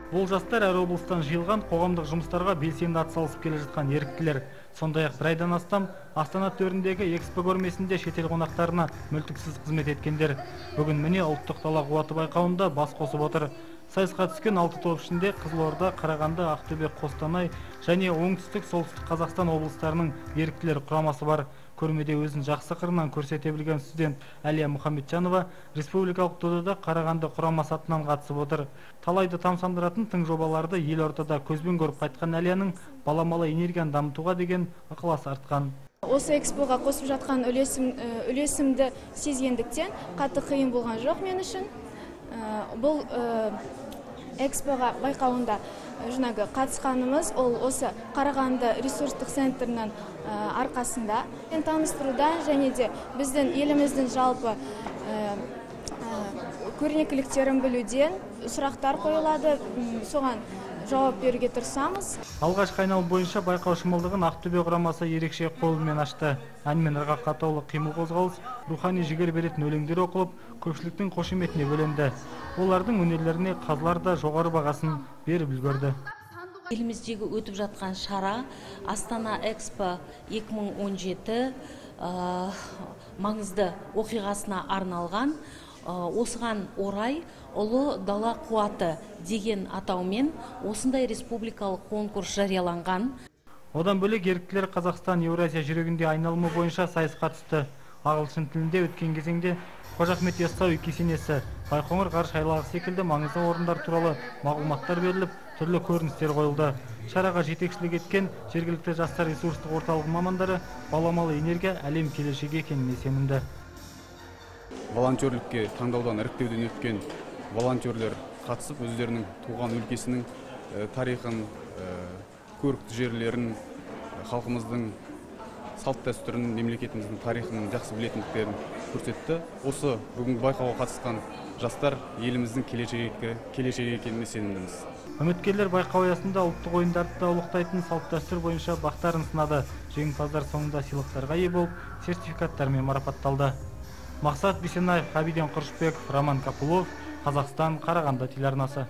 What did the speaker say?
Бұл жастар әр облыстан жиылған қоғамдық жұмыстарға белсенді атсалысып келе жатқан еріктілер. Сондай-ақ бір айдан астам Астана төріндегі экспо көрмесінде шетел қонақтарына мүлтіксіз қызмет еткендер. Бүгін міне ұлттық дала қуаты байқауында бас қосып отыр. Сайысқа түскен 6 топ ішінде Қызылорда, Қарағанды, Ақтөбе, Қостанай және оңтүстік солтүстік Қазақстан облыстарының еріктілер құрамасы бар. Көрмеде өзін жақсы қырынан көрсете білген студент Әлия Мұхамеджанова республикалық додада Қарағанды құрамасы атынан қатысып отыр. Талайды тамсандыратын тың жобаларды елордада көзбен көріп қайтқан Әлияның баламалы энергияны дамытуға деген ықыласы артқан. Осы экспоға қосып жатқан үлесімді сезгендіктен қатты қиын болған жоқ мен үшін. Бұл экспоға байқауында қатысқанымыз ол осы Қарағанды ресурстық центрінің арқасында таныстыруда және де біздің еліміздің жалпы көрнекіліктерін білуден сұрақтар қойылады, соған жауап беруге тырысамыз. Алғашқы айналым бойынша байқау шымылдығын Ақтөбе құрамасы ерекше қолымен ашты. Ән мен ырғаққа толы қимыл қозғалыс, рухани жігер беретін өлеңдер оқылып, көпшіліктің қошеметіне бөленді. Олардың өнерлеріне қазылар да жоғары бағасын беріп үлгерді. Еліміздегі өтіп жатқан шара Астана Экспо 2017 маңызды оқиғасына арналған. Осыған орай ұлы дала қуаты деген атаумен осындай республикалық конкурс жарияланған. Одан бөлек еріктілер Қазақстан Еуразия жүрегінде айналымы бойынша сайысқа түсті. Ағылшын тілінде өткен кезеңде Қожа Ахмет Яссауи кесенесі, Байқоңыр ғарыш айлағы секілді маңызды орындар туралы мағлұматтар беріліп, түрлі көріністер қойылды. Шараға жетекшілік еткен жергілікті жастар ресурстық орталығы мамандары баламалы энергия әлем келешегі екеніне сенімді. Волонтерлікке таңдаудан іріктеуден өткен волонтерлер қатысып, өздерінің туған өлкесінің тарихын, көрікті жерлерін, халқымыздың салт дәстүрін, мемлекетіміздің тарихын жақсы білетіндіктерін көрсетті. Осы бүгінгі байқауға қатысқан жастар еліміздің келешегі екеніне сенімдіміз. Үміткерлер байқау аясында ұлттық ойындарды да ұлықтайтын салт дәстүр бойынша бақтарын сынады. Жеңімпаздар соңында сыйлықтарға ие болып, сертификаттармен марапатталды. Мақсат Бисенаев, Ғабиден Құрышбеков, Роман Капулов, Қазақстан, Қарағанды телеарнасы.